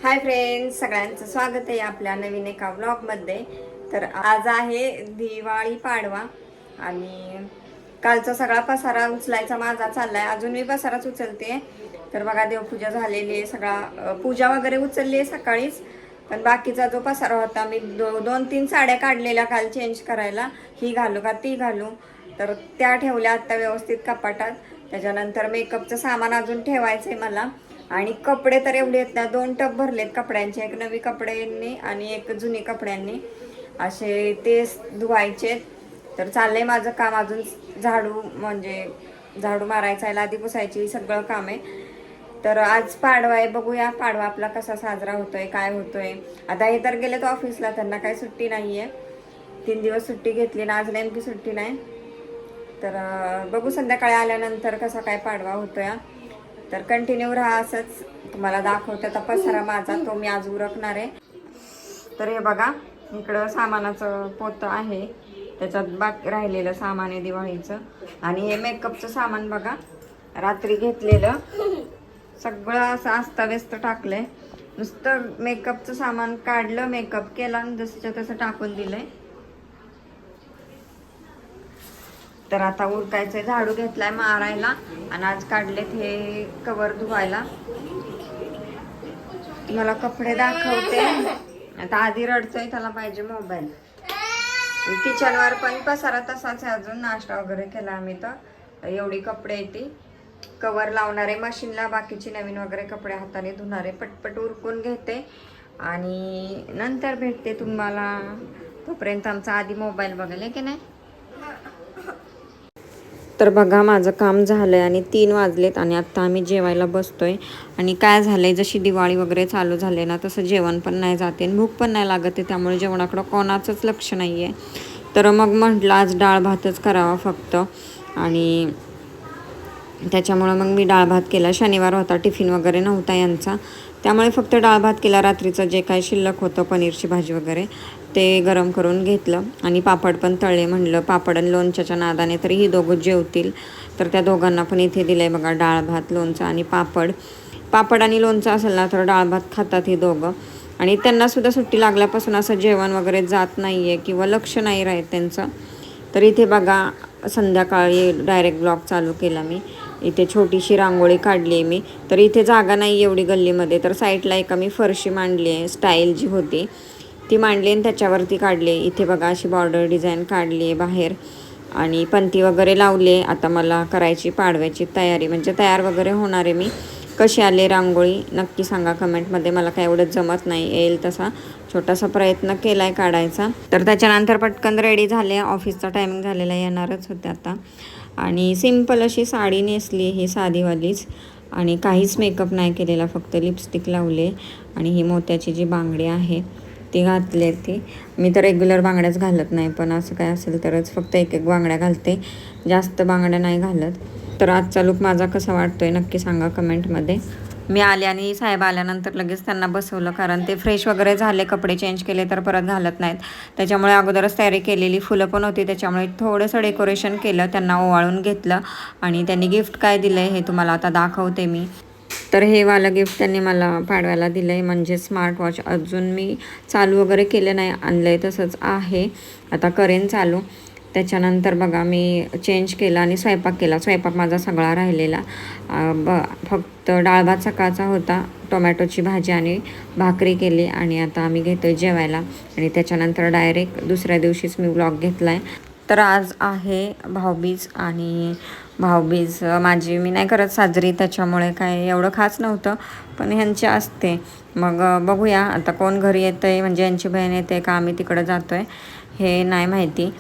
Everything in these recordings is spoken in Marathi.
हाय फ्रेंड्स, सगळ्यांचं स्वागत आहे आपल्या नवीन एका व्लॉगमध्ये. तर आज आहे दिवाळी पाडवा आणि कालचा सगळा पसारा उचलायचा माझा चाललाय. अजून मी पसाराच उचलते. तर बघा, देवपूजा झालेली आहे, सगळा पूजा वगैरे उचलली आहे सकाळीच. पण बाकीचा जो पसारा होता, मी 2-3 साड्या काढलेल्या काल चेंज करायला, ही घालू का ती घालू, तर त्या ठेवल्या आता व्यवस्थित कपाटात. त्याच्यानंतर मेकअपचं सामान अजून ठेवायचंय मला. आणि कपडे तर एवढे आहेत ना, 2 टप भरलेत कपड्यांचे, एक नवी कपड्यांनी आणि एक जुनी कपड्यांनी, असे ते धुवायचे. तर चाललंय माझं काम अजून. झाडू म्हणजे झाडू मारायचा आहे, लादी पुसायची, सगळं काम आहे. तर आज पाडवा आहे, बघूया पाडवा आपला कसा साजरा होतोय, काय होतोय. आता हे तर गेलेत ऑफिसला, त्यांना काही सुट्टी नाही आहे. 3 दिवस सुट्टी घेतली ना, आज नेमकी सुट्टी नाही. तर बघू संध्याकाळी आल्यानंतर कसा काय पाडवा होतोय. तर कंटिन्यू राहा, असंच तुम्हाला दाखवते. आता पसारा माझा तो मी आज उरकणार आहे. तर हे बघा, इकडं सामानाचं पोतं आहे, त्याच्यात बाकी राहिलेलं सामान आहे दिवाळीचं. आणि हे मेकअपचं सामान बघा, रात्री घेतलेलं सगळं असं अस्ताव्यस्त टाकलंय. नुसतं मेकअपचं सामान काढलं, मेकअप केला आणि जसं तसं टाकून दिलंय. तर आता उरकायचंय, झाडू घेतलाय मारायला आणि आज काढलेत हे कवर धुवायला. मला कपडे दाखवते. आता आधी रडतोय, त्याला पाहिजे मोबाईल. किचनवर पण पसारा तसाच आहे अजून, नाश्ता वगैरे केला आम्ही. तर एवढी कपडे येते, कवर लावणारे मशीनला, बाकीची नवीन वगैरे कपडे हाताने धुणारे. पटपट उरकून घेते आणि नंतर भेटते तुम्हाला. तोपर्यंत आमचा आधी मोबाईल बघायला की नाही. तर बघा, माझं काम झालं आहे आणि 3 वाजलेत आणि आत्ता आम्ही जेवायला बसतोय. आणि काय झालं आहे, जशी दिवाळी वगैरे चालू झाले ना, तसं जेवण पण नाही जाते, भूक पण नाही लागत आहे. त्यामुळे जेवणाकडं कोणाचंच लक्ष नाही आहे. तर मग म्हटलं आज डाळ भातच करावा फक्त. आणि त्याच्यामुळं मग मी डाळ भात केला. शनिवार होता, टिफिन वगैरे नव्हता यांचा, त्यामुळे फक्त डाळ भात केला. रात्रीचं जे काही शिल्लक होतं, पनीरची भाजी वगैरे, ते गरम करून घेतलं. आणि पापड पण तळले. म्हणलं पापड आणि लोणच्याच्या नादाने तरी ही दोघं जेवतील. तर त्या दोघांना पण इथे दिलं आहे बघा, डाळ भात, लोणचं आणि पापड. पापड आणि लोणचं असेल ना तर डाळ भात खातात ही दोघं. आणि त्यांनासुद्धा सुट्टी लागल्यापासून असं जेवण वगैरे जात नाही आहे किंवा लक्ष नाही राहत त्यांचं. तर इथे बघा, संध्याकाळी डायरेक्ट ब्लॉग चालू केला मी. इथे छोटीशी रांगोळी काढली आहे मी. तर इथे जागा नाही एवढी गल्लीमध्ये, तर साईडला एका मी फरशी मांडली आहे, स्टाईल जी होती ती मांडली आणि त्याच्यावरती काढली आहे. इथे बघा, अशी बॉर्डर डिझाईन काढली आहे बाहेर आणि पंती वगैरे लावली आहे. आता मला करायची पाडव्याची तयारी, म्हणजे तयार वगैरे होणार आहे मी. कशी आले रांगोळी नक्की सांगा कमेंटमध्ये. मला काय एवढं जमत नाही, येईल तसा छोटासा प्रयत्न केला आहे काढायचा. तर त्याच्यानंतर पटकन रेडी झाले, ऑफिसचा टायमिंग झालेला, येणारच होते आता. आणि सिम्पल अशी साडी नेसली, ही साधीवालीच. आणि काहीच मेकअप नाही केलेला, फक्त लिपस्टिक लावले. आणि ही मोत्याची जी बांगडी आहे ती घातली. ती मी तर रेग्युलर बांगड्याच घालत नाही, पण असं काय असेल तरच फक्त एक बांगड्या घालते, जास्त बांगड्या नाही घालत. तर आजचा लुक माझा कसा वाटतोय नक्की सांगा कमेंटमध्ये. मी आले आणि साहेब आल्यानंतर लगेच त्यांना बसवलं, कारण ते फ्रेश वगैरे झाले, कपडे चेंज केले तर परत घालत नाहीत. त्याच्यामुळे अगोदरच तयारी केलेली, फुलं पण होती, त्याच्यामुळे थोडंसं डेकोरेशन केलं, त्यांना ओवाळून घेतलं. आणि त्यांनी गिफ्ट काय दिलं आहे हे तुम्हाला आता दाखवते मी. तर हे वालं गिफ्ट त्यांनी मला पाडव्याला दिलं आहे, म्हणजे स्मार्ट वॉच. अजून मी चालू वगैरे केलं नाही, आणलं आहे तसंच आहे, आता करेन चालू. त्याच्यानंतर बघा, मी चेंज केला आणि स्वयंपाक केला. स्वयंपाक माझा सगळा राहिलेला, फक्त डाळ भात सकाळचा होता, टोमॅटोची भाजी आणि भाकरी केली. आणि आता आम्ही घेतो आहे जेवायला. आणि त्याच्यानंतर डायरेक्ट दुसऱ्या दिवशीच मी व्लॉग घेतला आहे. तर आज आहे भाऊबीज आणि भाऊबीज माझी मी नाही करत साजरी, त्याच्यामुळे काय एवढं खास नव्हतं, पण ह्यांची असते. मग बघूया आता कोण घरी येतं आहे, म्हणजे यांची बहीण येते का आम्ही तिकडं जातो आहे हे नाही माहिती.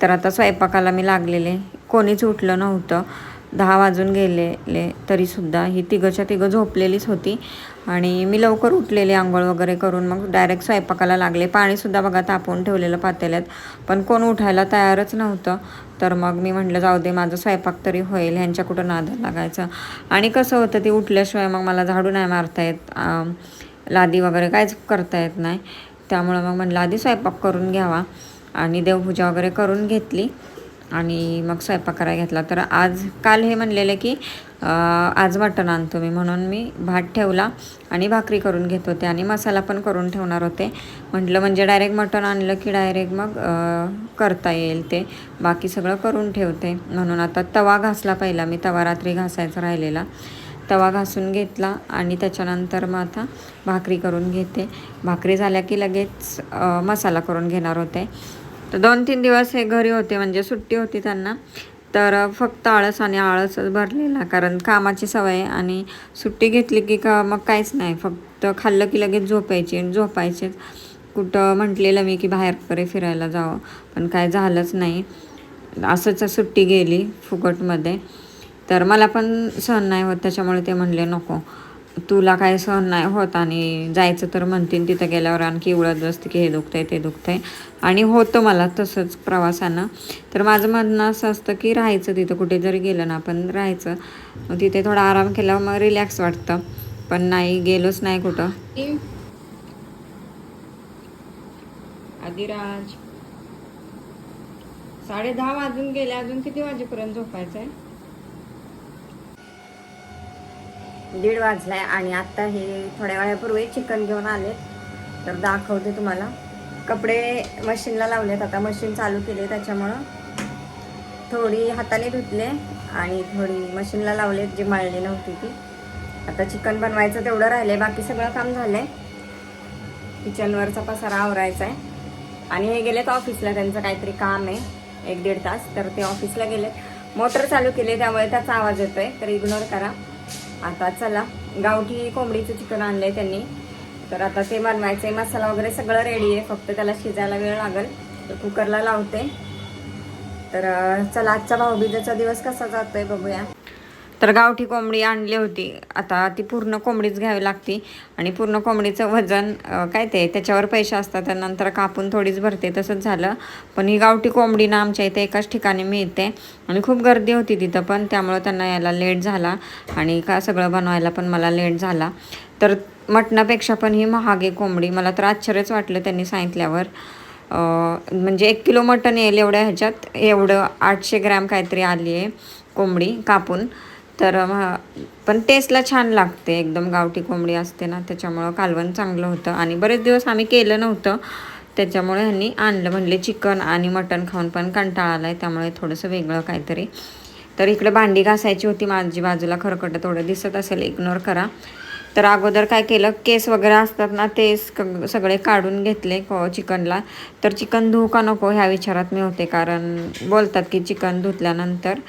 तर आता स्वयंपाकाला मी लागलेले, कोणीच उठलं नव्हतं. 10 वाजून गेलेले तरीसुद्धा ही तिघंच्या तिघं झोपलेलीच होती. आणि मी लवकर उठलेले, आंघोळ वगैरे करून मग डायरेक्ट स्वयंपाकाला लागले. पाणीसुद्धा बघा तापवून ठेवलेलं पातेल्यात, पण कोण उठायला तयारच नव्हतं. तर मग मी म्हटलं जाऊ दे, माझं स्वयंपाक तरी होईल, ह्यांच्या कुठं नादाला लागायचं. आणि कसं होतं, ती उठल्याशिवाय मग मला झाडू नाही मारता येत, लादी वगैरे काहीच करता येत नाही. त्यामुळं मग म्हटलं आधी स्वयंपाक करून घ्यावा. आणि देवपूजा वगैरे करून घेतली आणि मग स्वयंपाक करायला घेतला. तर आज काल हे म्हणलेलं की आज मटण आणतो मी, म्हणून मी भात ठेवला आणि भाकरी करून घेत होते आणि मसाला पण करून ठेवणार होते. म्हटलं म्हणजे डायरेक्ट मटण आणलं की डायरेक्ट मग करता येईल ते, बाकी सगळं करून ठेवते. म्हणून आता तवा घासला पहिला मी, तवा रात्री घासायचा राहिलेला, तवा घासून घेतला आणि त्याच्यानंतर मग आता भाकरी करून घेते. भाकरी झाल्या की लगेच मसाला करून घेणार होते. तर 2-3 दिवस हे घरी होते, म्हणजे सुट्टी होती त्यांना, तर फक्त आळस आणि आळसच भरलेला, कारण कामाची सवय आणि सुट्टी घेतली की का मग काहीच नाही, फक्त खाल्लं की लगेच झोपायचे. कुठं म्हटलेलं मी की बाहेर वगैरे फिरायला जावं, पण काय झालंच नाही. असंच सुट्टी गेली फुकटमध्ये. तर मला पण सहन नाही होत, त्याच्यामुळे ते म्हणले नको, तुला काय सहन नाही होत आणि जायचं तर म्हणतील तिथं गेल्यावर आणखी उळत बसते की हे दुखतंय ते दुखतंय. आणि होतं मला तसंच प्रवासानं. तर माझं म्हणणं असं असतं की राहायचं तिथं, कुठे जरी गेलं ना आपण राहायचं, मग तिथे थोडा आराम केल्यावर मग रिलॅक्स वाटतं. पण नाही, गेलोच नाही कुठं. आदिराज 10:30 वाजून गेले, अजून किती वाजेपर्यंत झोपायचं आहे? 1:30 वाजलाय आणि आता हे थोड्या वेळापूर्वी चिकन घेऊन आले, तर दाखवते तुम्हाला. कपडे मशीनला लावलेत, आता मशीन चालू केले, त्याच्यामुळं थोडी हाताने धुतले आणि थोडी मशीनला लावलेत, जी मळली नव्हती ती. आता चिकन बनवायचं तेवढं राहिलंय, बाकी सगळं काम झालंय. किचनवरचा पसारा आवरायचा आहे. आणि हे गेलेत ऑफिसला, त्यांचं काहीतरी काम आहे 1-1.5 तास, तर ते ऑफिसला गेलेत. मोटर चालू केली त्यामुळे त्याचा आवाज येतोय, तर इग्नोर करा. आता चला, गावठी कोंबडीचं चिकन आणलंय त्यांनी, तर आता ते बनवायचंय. मसाला वगैरे सगळं रेडी आहे, फक्त त्याला शिजायला वेळ लागेल, तर कुकरला लावते. तर चला, आजचा भाऊबीजेचा दिवस कसा जातोय बघूया. तर गावठी कोंबडी आणली होती, आता ती पूर्ण कोंबडीच घ्यावी लागते आणि पूर्ण कोंबडीचं वजन काय ते त्याच्यावर पैसे असतात, नंतर कापून थोडीच भरते, तसंच झालं. पण ही गावठी कोंबडी ना आमच्या इथे एकाच ठिकाणी मिळते आणि खूप गर्दी होती तिथं पण, त्यामुळं त्यांना यायला लेट झाला आणि का सगळं बनवायला पण मला लेट झाला. तर मटणापेक्षा पण ही महाग आहे कोंबडी. मला तर आश्चर्यच वाटलं त्यांनी सांगितल्यावर. म्हणजे 1 किलो मटण येईल एवढ्या ह्याच्यात, एवढं 800 ग्रॅम काहीतरी आली आहे कोंबडी कापून. तर पण टेस्टला छान लागते एकदम, गावठी कोंबडी असते ना, त्याच्यामुळं कालवण चांगलं होतं. आणि बरेच दिवस आम्ही केलं नव्हतं, त्याच्यामुळे ह्यांनी आणलं. म्हणले चिकन आणि मटण खाऊन पण कंटाळा आला आहे, त्यामुळे थोडंसं वेगळं काहीतरी. तर इकडे भांडी घासायची होती माझी, बाजूला खरकटं थोडं दिसत असेल, इग्नोर करा. तर अगोदर काय केलं, केस वगैरे असतात ना ते सगळे काढून घेतले चिकनला. तर चिकन धुवू का नको ह्या विचारात मी होते, कारण बोलतात की चिकन धुतल्यानंतर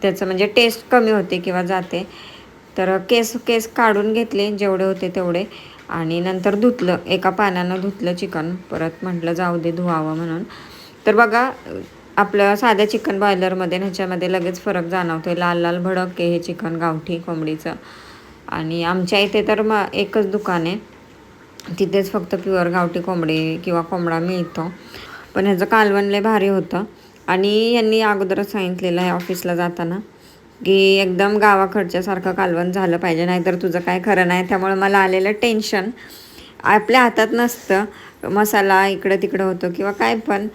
त्याचं म्हणजे टेस्ट कमी होते किंवा जाते. तर केस काढून घेतले जेवढे होते तेवढे आणि नंतर धुतलं, एका पाण्यानं धुतलं चिकन. परत म्हटलं जाऊ दे धुवावं म्हणून. तर बघा, आपलं साध्या चिकन बॉयलरमध्ये ह्याच्यामध्ये लगेच फरक जाणवतो. लाल लाल भडक आहे हे चिकन गावठी कोंबडीचं. आणि आमच्या इथे तर एकच दुकान आहे, तिथेच फक्त प्युअर गावठी कोंबडी किंवा कोंबडा मिळतो. पण ह्याचं कालवण लय भारी होतं. आणि यांनी अगोदरच सांगितलेलं आहे ऑफिसला जाताना की एकदम गावाकडच्यासारखं कालवण झालं पाहिजे, नाहीतर तुझं काय खरं नाही. त्यामुळे मला आलेलं टेन्शन, आपल्या हातात नसतं, मसाला इकडं तिकडं होतं किंवा काय पण.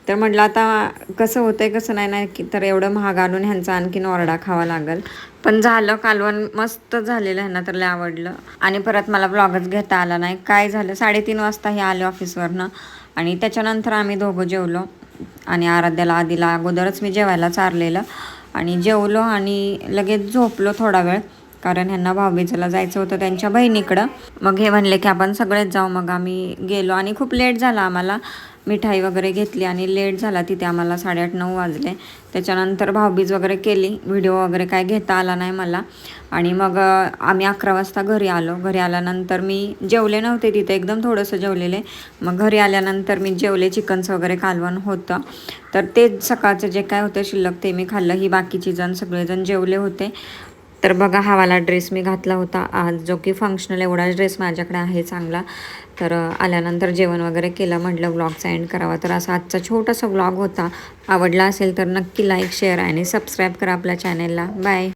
तर म्हटलं आता कसं होतंय कसं नाही की, तर एवढं महाग आणून ह्यांचा आणखीन ओरडा खावा लागेल. पण झालं, कालवण मस्त झालेलं, ह्यांना तर लय आवडलं. आणि परत मला ब्लॉगच घेता आला नाही. काय झालं, 3:30 वाजता हे आले ऑफिसवरनं आणि त्याच्यानंतर आम्ही दोघं जेवलो. आणि आराध्याला आधीला अगोदरच मी जेवायला चारलेलं आणि जेवलो आणि लगेच झोपलो थोडा वेळ, कारण ह्यांना भाऊबीजेला जायचं होतं त्यांच्या बहिणीकडं. मग हे म्हणले की आपण सगळेच जाऊ, मग आम्ही गेलो आणि खूप लेट झाला आम्हाला. मिठाई वगैरे घेतली आणि लेट झाला तिथे आम्हाला, 8:30-9 वाजले. त्याच्यानंतर भाऊबीज वगैरे केली, व्हिडिओ वगैरे काय घेता आला नाही मला. आणि मग आम्ही 11 वाजता घरी आलो. घरी आल्यानंतर मी जेवले नव्हते तिथे, एकदम थोडंसं जेवलेले. मग घरी आल्यानंतर मी जेवले, चिकनचं वगैरे कालवण होतं, तर ते सकाळचं जे काय होतं शिल्लक ते मी खाल्लं. ही बाकीची जण सगळेजण जेवले होते. तर बघा, हा वाला ड्रेस मी घातला होता आज, जो की फंक्शनल एवढाच ड्रेस माझ्याकडे आहे चांगला. तर आल्यानंतर जेवण वगैरे केलं, म्हटलं व्लॉगचा एंड करावा. तर असा आजचा छोटासा व्लॉग होता. आवडला असेल तर नक्की लाईक, शेअर आणि सबस्क्राईब करा आपल्या चॅनेलला. बाय.